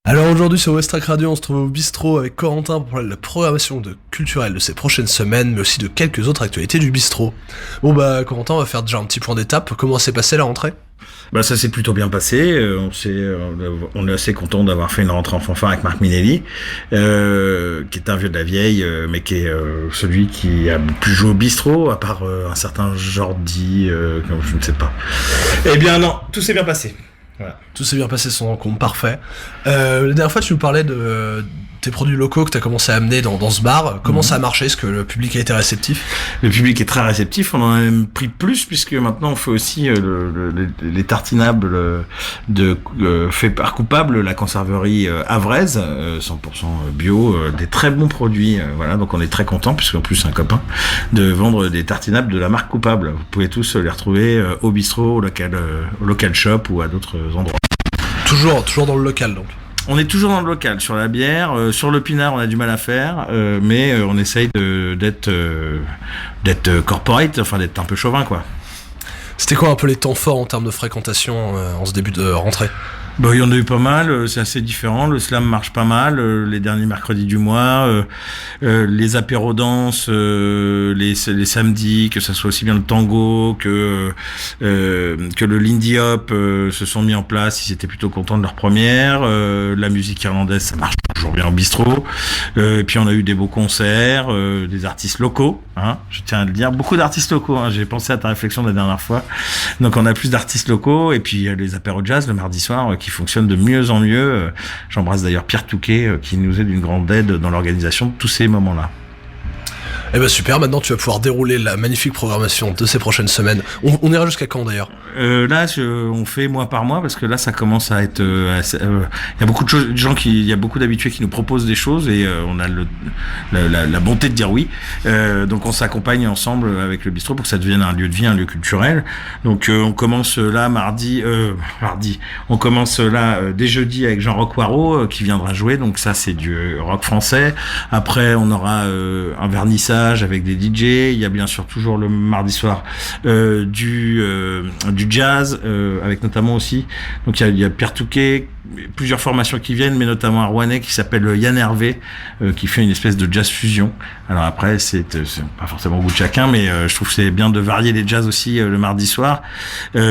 Alors aujourd'hui sur Westrack Radio, on se trouve au bistrot avec Corentin pour parler de la programmation culturelle de ces prochaines semaines, mais aussi de quelques autres actualités du bistrot. Bon bah Corentin, on va faire déjà un petit point d'étape. Comment s'est passée la rentrée ? Bah ça s'est plutôt bien passé. On est assez content d'avoir fait une rentrée en fanfare avec Marc Minelli, qui est un vieux de la vieille, mais qui est celui qui a plus joué au bistrot, à part un certain Jordi, je ne sais pas. Eh bien non, tout s'est bien passé. Voilà. Tout s'est bien passé, son rencontre, parfait. La dernière fois, tu nous parlais de tes produits locaux que tu as commencé à amener dans ce bar. Comment ça a marché ? Est-ce que le public a été réceptif ? Le public est très réceptif, on en a même pris plus, puisque maintenant on fait aussi les tartinables faits par Coupable, la conserverie havraise, 100% bio, des très bons produits. Voilà, donc on est très content, puisqu'en plus c'est un copain, de vendre des tartinables de la marque Coupable. Vous pouvez tous les retrouver au bistrot, au local shop ou à d'autres endroits. Toujours dans le local donc. On est toujours dans le local, sur la bière, sur le pinard on a du mal à faire, mais on essaye d'être corporate, enfin d'être un peu chauvin quoi. C'était quoi un peu les temps forts en termes de fréquentation en ce début de rentrée ? Bah, il y en a eu pas mal, c'est assez différent. Le slam marche pas mal, les derniers mercredis du mois, les apéros danses, les samedis, que ça soit aussi bien le tango que le Lindy Hop se sont mis en place. Ils étaient plutôt contents de leur première. La musique irlandaise, ça marche toujours bien au bistrot. Et puis on a eu des beaux concerts, des artistes locaux, hein, je tiens à le dire, beaucoup d'artistes locaux. Hein, j'ai pensé à ta réflexion de la dernière fois. Donc on a plus d'artistes locaux et puis les apéros jazz le mardi soir qui fonctionnent de mieux en mieux. J'embrasse d'ailleurs Pierre Touquet qui nous est d'une grande aide dans l'organisation de tous ces moments-là. Eh ben super, maintenant tu vas pouvoir dérouler la magnifique programmation de ces prochaines semaines. On ira jusqu'à quand d'ailleurs ? Là, on fait mois par mois parce que là, ça commence à être. Il y a beaucoup de choses, il y a beaucoup d'habitués qui nous proposent des choses et on a la bonté de dire oui. Donc, on s'accompagne ensemble avec le bistrot pour que ça devienne un lieu de vie, un lieu culturel. Donc, on commence là mardi. On commence là dès jeudi avec Jean-Roch Waro qui viendra jouer. Donc, ça, c'est du rock français. Après, on aura un vernissage avec des DJ. Il y a bien sûr toujours le mardi soir du jazz, avec notamment aussi, donc il y a Pierre Touquet, plusieurs formations qui viennent, mais notamment un Rouennais qui s'appelle Yann Hervé, qui fait une espèce de jazz fusion. Alors après, c'est pas forcément au goût de chacun, mais je trouve que c'est bien de varier les jazz aussi le mardi soir.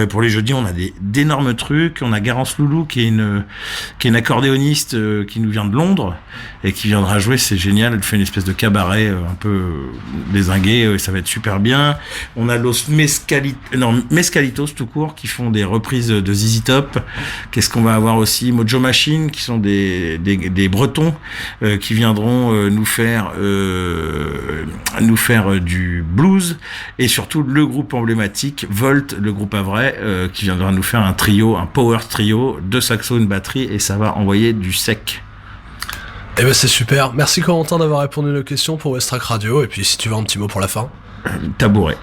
Pour les jeudis, on a d'énormes trucs. On a Garance Loulou, qui est une accordéoniste qui nous vient de Londres et qui viendra jouer. C'est génial. Elle fait une espèce de cabaret un peu dézingué. Ça va être super bien. On a Los Mescalitos tout court, qui font des reprises de ZZ Top. Qu'est-ce qu'on va avoir aussi? Mojo Machine, qui sont des Bretons qui viendront nous faire du blues, et surtout le groupe emblématique Volt, le groupe Havrais, qui viendra nous faire un trio, un power trio, 2 saxos, une batterie, et ça va envoyer du sec. Eh ben c'est super, merci Corentin d'avoir répondu à nos questions pour Westrack Radio, et puis si tu veux un petit mot pour la fin. Tabouret.